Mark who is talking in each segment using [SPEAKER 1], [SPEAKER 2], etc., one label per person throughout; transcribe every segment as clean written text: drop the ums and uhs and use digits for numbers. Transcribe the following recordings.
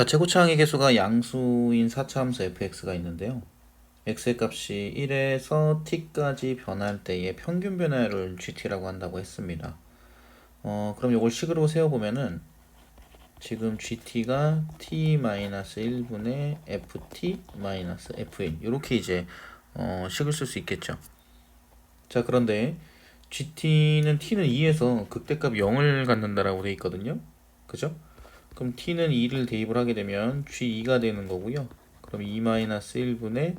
[SPEAKER 1] 자, 최고차항의 개수가 양수인 4차함수 fx가 있는데요. x의 값이 1에서 t까지 변할 때의 평균 변화를 gt라고 한다고 했습니다. 그럼 이걸 식으로 세워보면은 지금 gt가 t-1분의 ft-f1 이렇게 이제 식을 쓸 수 있겠죠. 자, 그런데 t는 2에서 극대값 0을 갖는다라고 되어 있거든요. 그죠? 그럼 t는 2를 대입을 하게 되면 g2가 되는 거고요. 그럼 2-1분의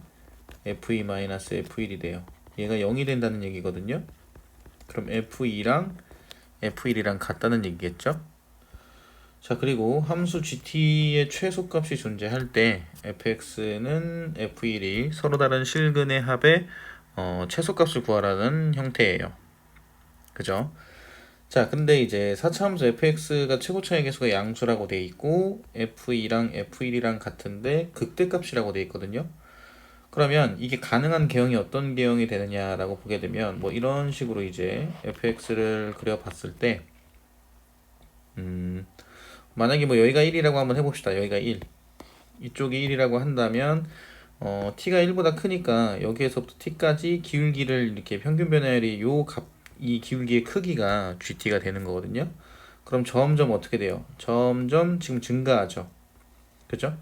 [SPEAKER 1] f2-f1이 돼요. 얘가 0이 된다는 얘기거든요. 그럼 f2랑 f1이랑 같다는 얘기겠죠. 자, 그리고 함수 gt의 최소값이 존재할 때 fx는 f1이 서로 다른 실근의 합의 최소값을 구하라는 형태예요. 그죠? 자, 근데 이제 4차함수 fx가 최고차의 개수가 양수라고 돼 있고 f2랑 f1이랑 같은데 극대값이라고 돼 있거든요. 그러면 이게 가능한 개형이 어떤 개형이 되느냐라고 보게 되면 뭐 이런 식으로 이제 fx를 그려봤을 때 만약에 뭐 여기가 1이라고 한번 해봅시다. 여기가 1, 이쪽이 1이라고 한다면 t가 1보다 크니까 여기에서부터 t까지 기울기를 이렇게 평균 변화율이 이 기울기의 크기가 gt가 되는 거거든요. 그럼 점점 어떻게 돼요? 점점 지금 증가하죠. 그죠?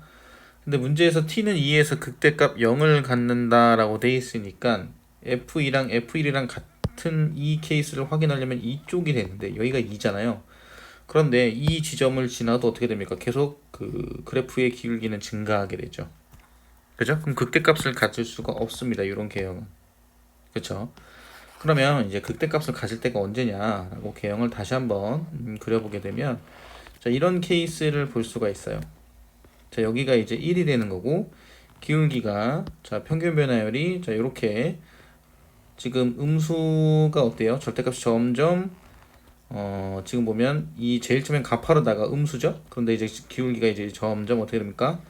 [SPEAKER 1] 근데 문제에서 t는 2에서 극대값 0을 갖는다라고 돼 있으니까 f2랑 f1이랑 같은 이 케이스를 확인하려면 이쪽이 되는데 여기가 2잖아요. 그런데 이 지점을 지나도 어떻게 됩니까? 계속 그 그래프의 기울기는 증가하게 되죠. 그죠? 그럼 극대값을 가질 수가 없습니다. 이런 개형은. 그렇죠? 그러면 이제 극대값을 가질 때가 언제냐라고 개형을 다시 한번 그려보게 되면 자, 이런 케이스를 볼 수가 있어요. 자, 여기가 이제 1이 되는 거고 기울기가 자, 평균 변화율이 자, 이렇게 지금 음수가 어때요? 절대값이 점점 지금 보면 이 제일 처음엔 가파르다가 음수죠? 그런데 이제 기울기가 이제 점점 어떻게 됩니까?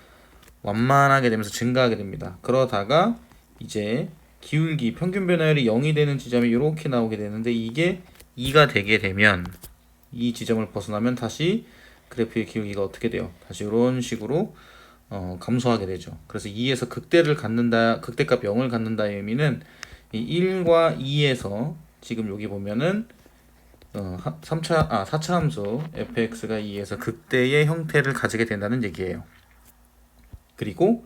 [SPEAKER 1] 완만하게 되면서 증가하게 됩니다. 그러다가 이제 기울기 평균 변화율이 0이 되는 지점이 이렇게 나오게 되는데 이게 2가 되게 되면 이 지점을 벗어나면 다시 그래프의 기울기가 어떻게 돼요? 다시 이런 식으로 감소하게 되죠. 그래서 2에서 극대값 0을 갖는다의 의미는 이 1과 2에서 지금 여기 보면은 4차 함수 fx가 2에서 극대의 형태를 가지게 된다는 얘기예요. 그리고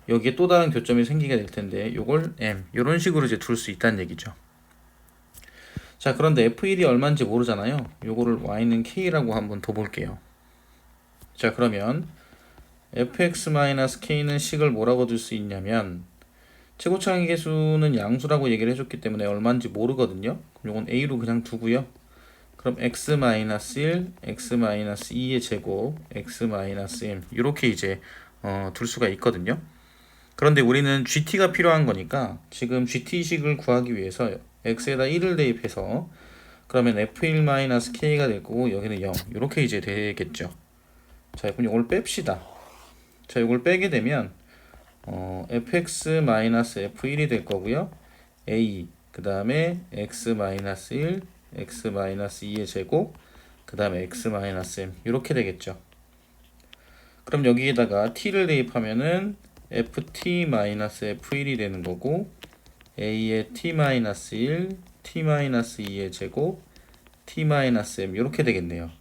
[SPEAKER 1] 여기에 또 다른 교점이 생기게 될 텐데 요걸 m 이런 식으로 이제 둘 수 있다는 얘기죠. 자, 그런데 f1이 얼마인지 모르잖아요. 요거를 y는 k라고 한번 더 볼게요. 자, 그러면 fx-k는 식을 뭐라고 둘 수 있냐면 최고차항의 개수는 양수라고 얘기를 해줬기 때문에 얼마인지 모르거든요. 그럼 요건 a로 그냥 두고요. 그럼 x-1, x-2의 제곱, x-m 이렇게 이제 둘 수가 있거든요. 그런데 우리는 gt가 필요한 거니까 지금 gt식을 구하기 위해서 x에다 1을 대입해서 그러면 f1-k가 될 거고 여기는 0 이렇게 이제 되겠죠. 자, 그럼 이걸 뺍시다. 자, 이걸 빼게 되면 fx-f1이 될 거고요. a 그 다음에 x-1 x-2의 제곱 그 다음에 x-m 이렇게 되겠죠. 그럼 여기에다가 t를 대입하면은 ft-f1이 되는 거고 a의 t-1 t-2의 제곱 t-m 이렇게 되겠네요.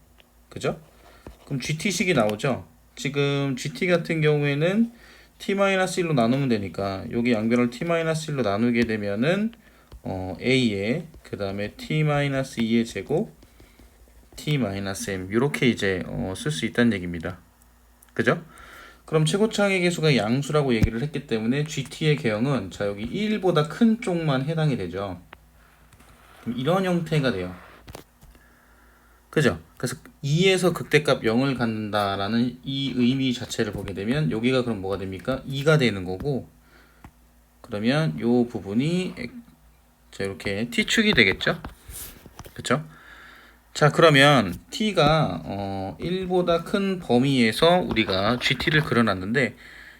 [SPEAKER 1] 그죠? 그럼 gt식이 나오죠. 지금 gt 같은 경우에는 t-1로 나누면 되니까 여기 양변을 t-1로 나누게 되면은 a의 그 다음에 t-2의 제곱 t-m 이렇게 이제 쓸 수 있다는 얘기입니다. 그죠? 그럼 최고차항의 개수가 양수라고 얘기를 했기 때문에 gt의 개형은 자, 여기 1보다 큰 쪽만 해당이 되죠. 그럼 이런 형태가 돼요. 그죠? 그래서 2에서 극대값 0을 갖는다라는 이 의미 자체를 보게 되면 여기가 그럼 뭐가 됩니까? 2가 되는 거고 그러면 요 부분이 자, 이렇게 t축이 되겠죠? 그쵸? 자, 그러면 t가 1보다 큰 범위에서 우리가 gt를 그려놨는데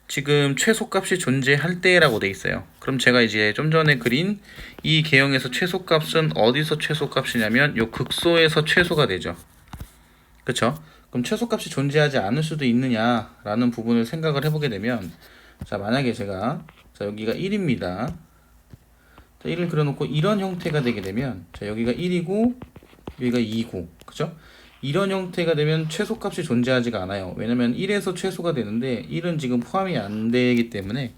[SPEAKER 1] 지금 최소값이 존재할 때라고 돼 있어요. 그럼 제가 이제 좀 전에 그린 이 개형에서 최소값은 어디서 최소값이냐면 요 극소에서 최소가 되죠. 그쵸? 그럼 최소값이 존재하지 않을 수도 있느냐라는 부분을 생각을 해보게 되면, 자 만약에 제가 자 여기가 1입니다. 자 1을 그려놓고 이런 형태가 되게 되면, 자 여기가 1이고 여기가 2고, 그죠? 이런 형태가 되면 최소값이 존재하지가 않아요. 왜냐면 1에서 최소가 되는데 1은 지금 포함이 안 되기 때문에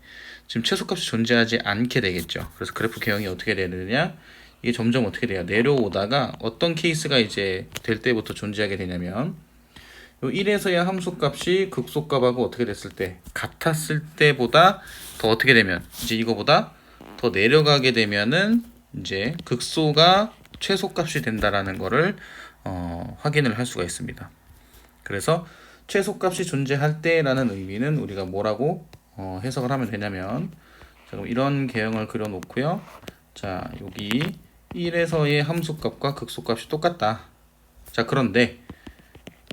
[SPEAKER 1] 지금 최소값이 존재하지 않게 되겠죠. 그래서 그래프 개형이 어떻게 되느냐, 이게 점점 어떻게 돼요? 내려오다가 어떤 케이스가 이제 될 때부터 존재하게 되냐면, 요 1에서의 함수값이 극소값하고 어떻게 됐을 때, 같았을 때보다 더 어떻게 되면, 이제 이거보다 더 내려가게 되면은 이제 극소가 최소값이 된다라는 거를 확인을 할 수가 있습니다. 그래서 최소값이 존재할 때라는 의미는 우리가 뭐라고 해석을 하면 되냐면, 자, 그럼 이런 개형을 그려 놓고요. 자 여기 1에서의 함수값과 극소값이 똑같다. 자 그런데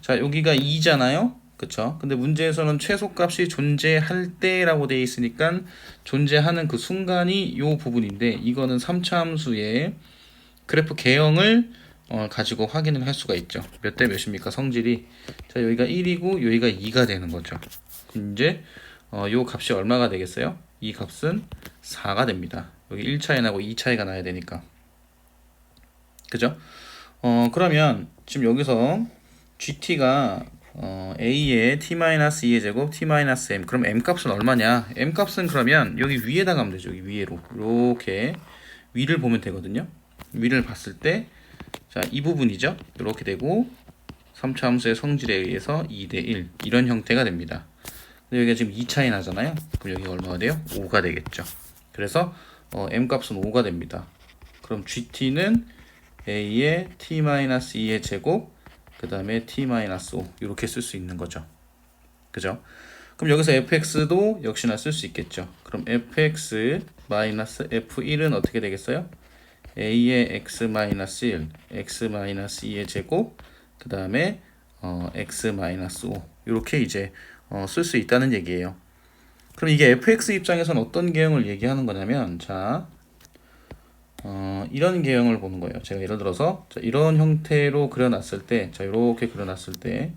[SPEAKER 1] 자 여기가 2잖아요, 그쵸? 근데 문제에서는 최소값이 존재할 때라고 되어 있으니까 존재하는 그 순간이 요 부분인데, 이거는 3차 함수의 그래프 개형을 가지고 확인을 할 수가 있죠. 몇 대 몇입니까 성질이? 자 여기가 1이고 여기가 2가 되는 거죠. 그럼 이제 요 값이 얼마가 되겠어요? 이 값은 4가 됩니다. 여기 1 차이 나고 2 차이가 나야 되니까, 그죠? 그러면 지금 여기서 GT가 A의 t-2의 제곱 t-m, 그럼 m 값은 얼마냐? m 값은 그러면 여기 위에다 가면 되죠. 여기 위로 이렇게 위를 보면 되거든요. 위를 봤을 때 자 이 부분이죠. 이렇게 되고 3차 함수의 성질에 의해서 2대 1 이런 형태가 됩니다. 근데 여기가 지금 2 차이 나잖아요. 그럼 여기가 얼마가 돼요? 5가 되겠죠. 그래서 m 값은 5가 됩니다. 그럼 GT는 A의 t-2의 제곱 그 다음에 t-5 이렇게 쓸 수 있는 거죠. 그죠? 그럼 여기서 fx도 역시나 쓸 수 있겠죠. 그럼 fx f1은 어떻게 되겠어요? a의 x-1, x-2의 제곱 그 다음에 x-5 이렇게 이제 쓸 수 있다는 얘기예요. 그럼 이게 fx 입장에서는 어떤 개형을 얘기하는 거냐면, 자 이런 개형을 보는 거예요. 제가 예를 들어서 자, 이런 형태로 그려놨을 때, 자 이렇게 그려놨을 때,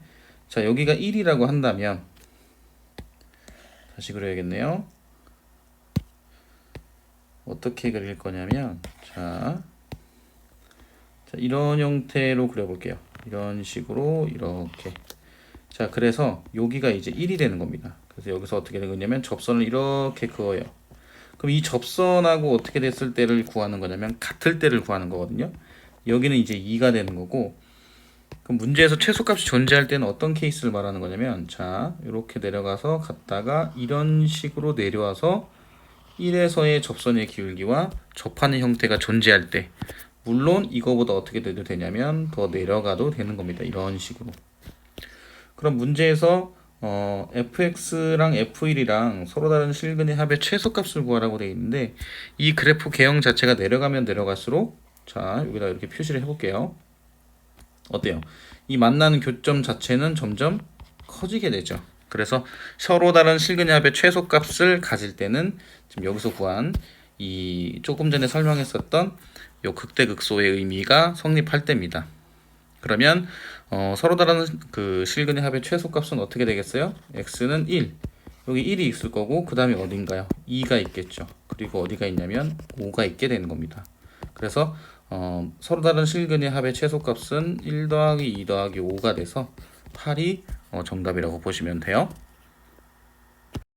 [SPEAKER 1] 자 여기가 1이라고 한다면, 다시 그려야겠네요. 어떻게 그릴 거냐면, 자 이런 형태로 그려볼게요. 이런 식으로 이렇게. 자 그래서 여기가 이제 1이 되는 겁니다. 그래서 여기서 어떻게 되냐면 접선을 이렇게 그어요. 그럼 이 접선하고 어떻게 됐을 때를 구하는 거냐면 같을 때를 구하는 거거든요. 여기는 이제 2가 되는 거고, 그럼 문제에서 최소값이 존재할 때는 어떤 케이스를 말하는 거냐면, 자 이렇게 내려가서 갔다가 이런 식으로 내려와서 1에서의 접선의 기울기와 접하는 형태가 존재할 때, 물론 이거보다 어떻게 돼도 되냐면 더 내려가도 되는 겁니다. 이런 식으로. 그럼 문제에서 fx랑 f1이랑 서로 다른 실근의 합의 최소값을 구하라고 되어 있는데, 이 그래프 개형 자체가 내려가면 내려갈수록, 자 여기다 이렇게 표시를 해볼게요. 어때요? 이 만나는 교점 자체는 점점 커지게 되죠. 그래서 서로 다른 실근의 합의 최소값을 가질 때는 지금 여기서 구한 이 조금 전에 설명했었던 요 극대극소의 의미가 성립할 때입니다. 그러면 서로 다른 그 실근의 합의 최소값은 어떻게 되겠어요? x는 1, 여기 1이 있을 거고 그 다음에 어딘가요? 2가 있겠죠. 그리고 어디가 있냐면 5가 있게 되는 겁니다. 그래서 서로 다른 실근의 합의 최소값은 1 더하기 2 더하기 5가 돼서 8이 정답이라고 보시면 돼요.